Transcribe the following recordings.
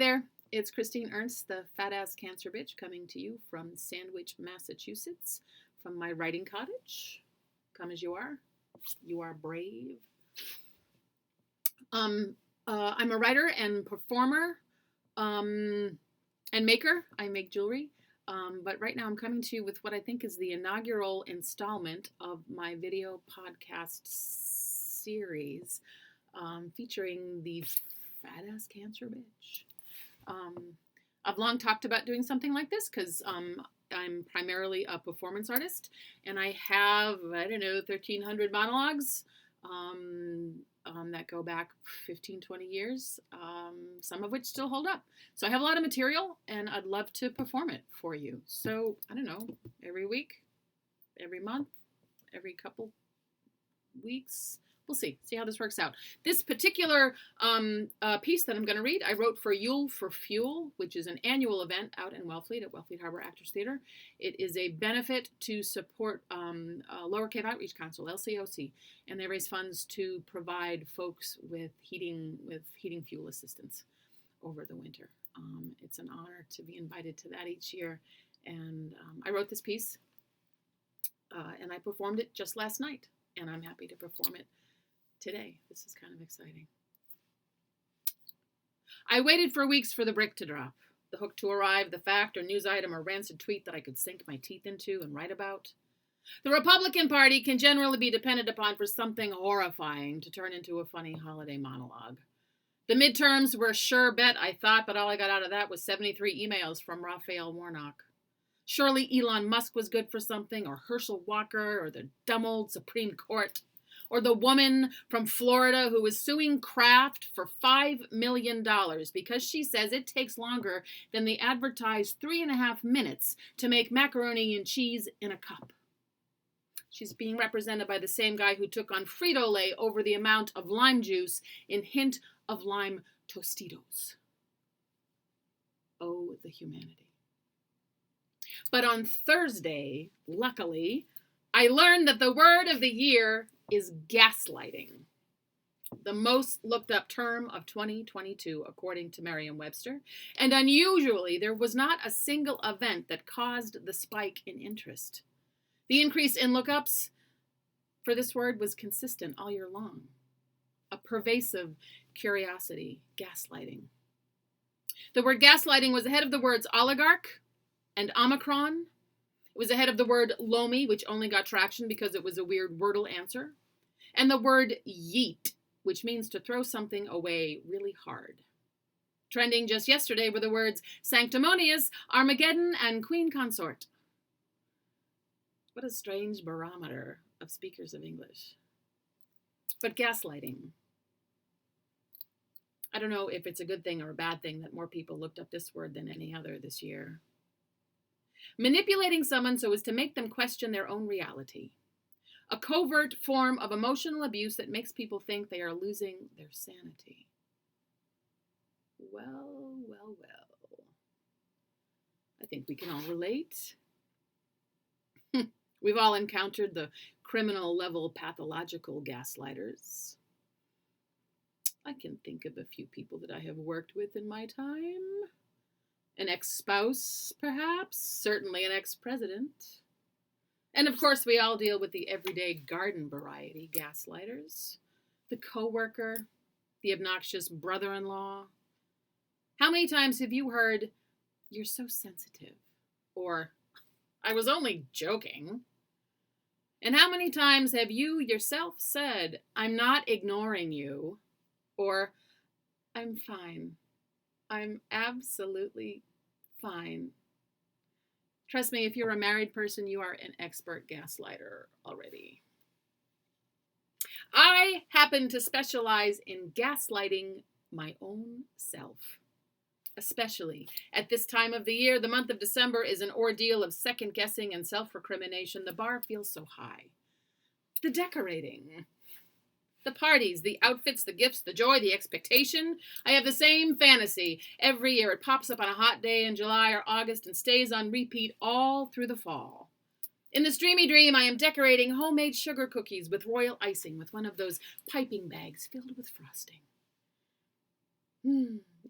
There, it's Christine Ernst, the fat ass cancer bitch, coming to you from Sandwich, Massachusetts, from my writing cottage. Come as you are. You are brave. I'm a writer and performer and maker. I make jewelry. But right now I'm coming to you with what I think is the inaugural installment of my video podcast series featuring the fat ass cancer bitch. I've long talked about doing something like this because I'm primarily a performance artist, and I have, 1,300 monologues that go back 15, 20 years, some of which still hold up. So I have a lot of material, and I'd love to perform it for you. So, I don't know, every week, every month, every couple weeks. We'll see how this works out. This particular piece that I'm going to read, I wrote for Yule for Fuel, which is an annual event out in Wellfleet at Wellfleet Harbor Actors Theater. It is a benefit to support Lower Cave Outreach Council, LCOC, and they raise funds to provide folks with heating fuel assistance over the winter. It's an honor to be invited to that each year, and I wrote this piece, and I performed it just last night, and I'm happy to perform it today. This is kind of exciting. I waited for weeks for the brick to drop, the hook to arrive, the fact or news item or rancid tweet that I could sink my teeth into and write about. The Republican Party can generally be depended upon for something horrifying to turn into a funny holiday monologue. The midterms were a sure bet, I thought, but all I got out of that was 73 emails from Raphael Warnock. Surely Elon Musk was good for something, or Herschel Walker, or the dumb old Supreme Court. Or the woman from Florida who is suing Kraft for $5 million because she says it takes longer than the advertised 3.5 minutes to make macaroni and cheese in a cup. She's being represented by the same guy who took on Frito-Lay over the amount of lime juice in Hint of Lime Tostitos. Oh, the humanity. But on Thursday, luckily, I learned that the word of the year is gaslighting, the most looked up term of 2022, according to Merriam-Webster. And unusually, there was not a single event that caused the spike in interest. The increase in lookups for this word was consistent all year long. A pervasive curiosity, gaslighting. The word gaslighting was ahead of the words oligarch and Omicron. It was ahead of the word Lomi, which only got traction because it was a weird Wordle answer. And the word yeet, which means to throw something away really hard. Trending just yesterday were the words sanctimonious, Armageddon, and Queen Consort. What a strange barometer of speakers of English. But gaslighting. I don't know if it's a good thing or a bad thing that more people looked up this word than any other this year. Manipulating someone so as to make them question their own reality. A covert form of emotional abuse that makes people think they are losing their sanity. Well. I think we can all relate. We've all encountered the criminal level pathological gaslighters. I can think of a few people that I have worked with in my time. An ex-spouse, perhaps. Certainly an ex-president. And of course, we all deal with the everyday garden variety gaslighters. The coworker, the obnoxious brother-in-law. How many times have you heard, "You're so sensitive," or "I was only joking"? And how many times have you yourself said, "I'm not ignoring you," or "I'm fine. I'm absolutely fine"? Trust me, if you're a married person, you are an expert gaslighter already. I happen to specialize in gaslighting my own self. Especially at this time of the year, the month of December is an ordeal of second guessing and self-recrimination. The bar feels so high. The decorating. The parties, the outfits, the gifts, the joy, the expectation. I have the same fantasy every year. It pops up on a hot day in July or August and stays on repeat all through the fall. In this dreamy dream, I am decorating homemade sugar cookies with royal icing with one of those piping bags filled with frosting.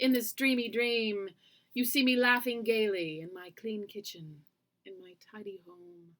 In this dreamy dream, you see me laughing gaily in my clean kitchen, in my tidy home.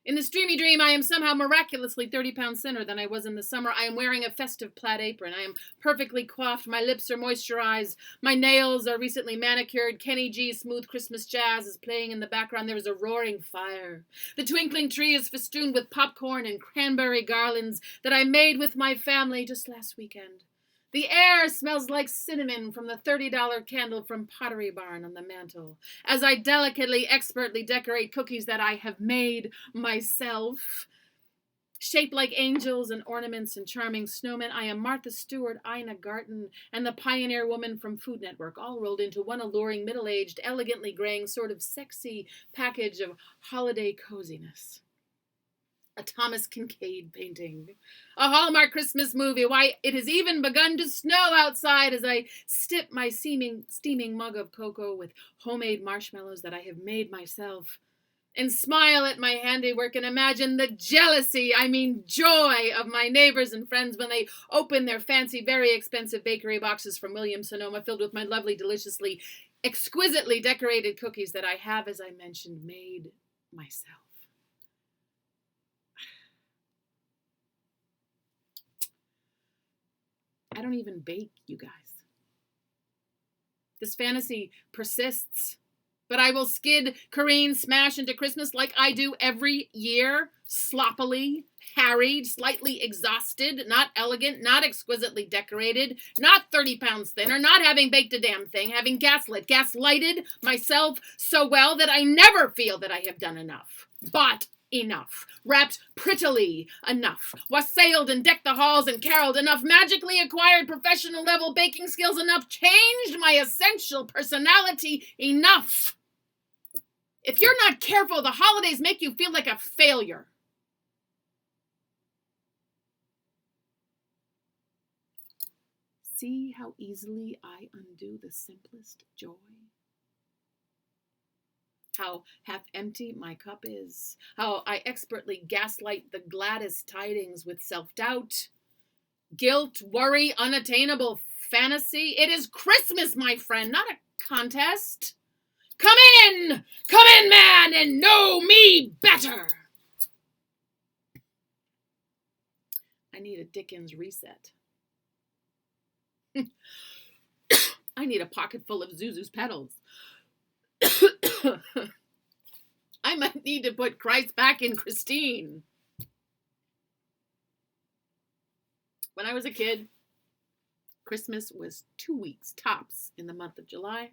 In this dreamy dream, I am somehow miraculously 30 pounds thinner than I was in the summer. I am wearing a festive plaid apron. I am perfectly coiffed. My lips are moisturized. My nails are recently manicured. Kenny G's smooth Christmas jazz is playing in the background. There is a roaring fire. The twinkling tree is festooned with popcorn and cranberry garlands that I made with my family just last weekend. The air smells like cinnamon from the $30 candle from Pottery Barn on the mantel, as I delicately, expertly decorate cookies that I have made myself. Shaped like angels and ornaments and charming snowmen, I am Martha Stewart, Ina Garten, and the Pioneer Woman from Food Network, all rolled into one alluring, middle-aged, elegantly graying, sort of sexy package of holiday coziness. A Thomas Kincaid painting. A Hallmark Christmas movie. Why, it has even begun to snow outside as I sip my steaming mug of cocoa with homemade marshmallows that I have made myself, and smile at my handiwork and imagine the jealousy, joy of my neighbors and friends when they open their fancy, very expensive bakery boxes from Williams-Sonoma filled with my lovely, deliciously, exquisitely decorated cookies that I have, as I mentioned, made myself. I don't even bake, you guys. This fantasy persists, but I will skid, careen, smash into Christmas like I do every year, sloppily, harried, slightly exhausted, not elegant, not exquisitely decorated, not 30 pounds thinner, not having baked a damn thing, having gaslighted myself so well that I never feel that I have done enough. But enough, wrapped prettily enough, wassailed and decked the halls and caroled enough, magically acquired professional level baking skills enough, changed my essential personality enough. If you're not careful, the holidays make you feel like a failure. See how easily I undo the simplest joy? How half empty my cup is, how I expertly gaslight the gladdest tidings with self-doubt, guilt, worry, unattainable fantasy. It is Christmas, my friend, not a contest. Come in, man, and know me better. I need a Dickens reset. I need a pocket full of Zuzu's petals. I might need to put Christ back in Christine. When I was a kid, Christmas was 2 weeks tops in the month of July.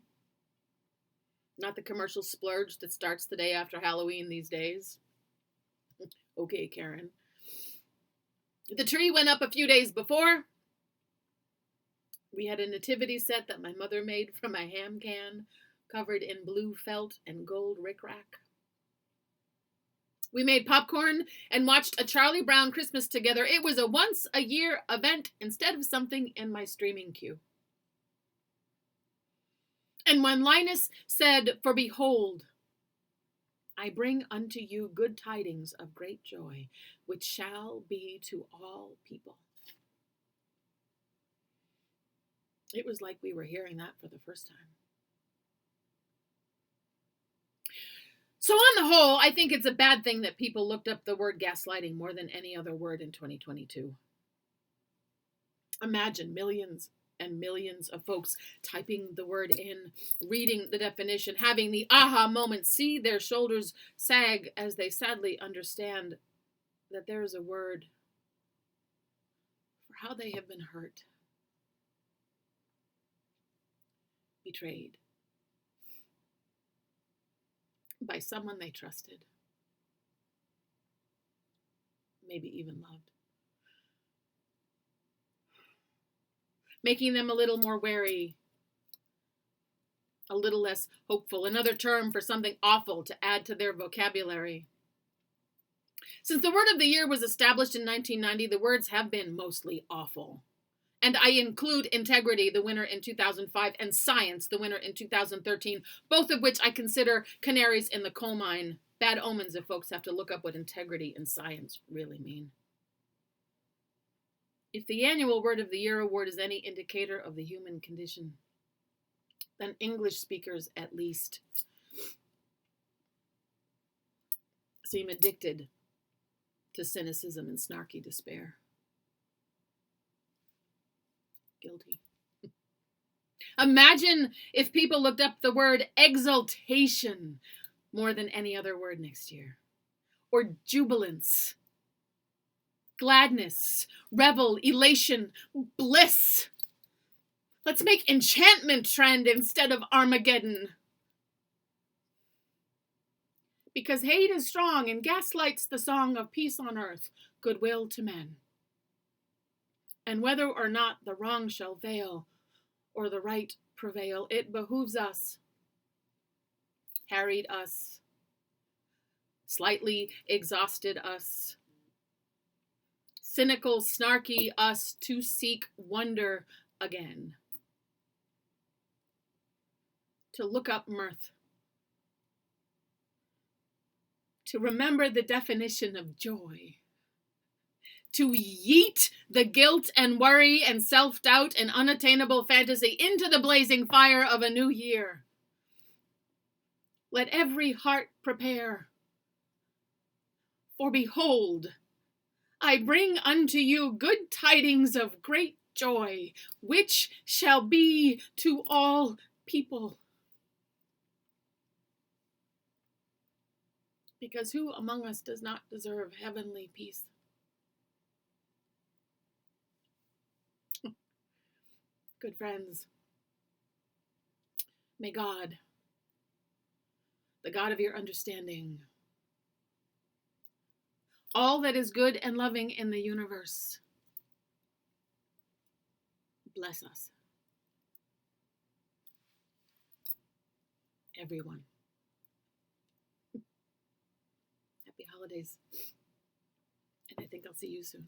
Not the commercial splurge that starts the day after Halloween these days. Okay, Karen. The tree went up a few days before. We had a nativity set that my mother made from a ham can, covered in blue felt and gold rickrack. We made popcorn and watched a Charlie Brown Christmas together. It was a once-a-year event instead of something in my streaming queue. And when Linus said, "For behold, I bring unto you good tidings of great joy, which shall be to all people," it was like we were hearing that for the first time. So on the whole, I think it's a bad thing that people looked up the word gaslighting more than any other word in 2022. Imagine millions and millions of folks typing the word in, reading the definition, having the aha moment, see their shoulders sag as they sadly understand that there is a word for how they have been hurt, betrayed by someone they trusted, maybe even loved, making them a little more wary, a little less hopeful, another term for something awful to add to their vocabulary. Since the word of the year was established in 1990, the words have been mostly awful. And I include integrity, the winner in 2005, and science, the winner in 2013, both of which I consider canaries in the coal mine. Bad omens if folks have to look up what integrity and science really mean. If the annual Word of the Year award is any indicator of the human condition, than English speakers, at least, seem addicted to cynicism and snarky despair. Guilty. Imagine if people looked up the word exaltation more than any other word next year, or jubilance, gladness, revel, elation, bliss. Let's make enchantment trend instead of Armageddon. Because hate is strong and gaslights the song of peace on earth, goodwill to men. And whether or not the wrong shall veil or the right prevail, it behooves us, harried us, slightly exhausted us, cynical, snarky us, to seek wonder again. To look up mirth. To remember the definition of joy. To yeet the guilt and worry and self-doubt and unattainable fantasy into the blazing fire of a new year. Let every heart prepare. For behold, I bring unto you good tidings of great joy, which shall be to all people. Because who among us does not deserve heavenly peace? Good friends, may God, the God of your understanding, all that is good and loving in the universe, bless us. Everyone. Happy holidays. And I think I'll see you soon.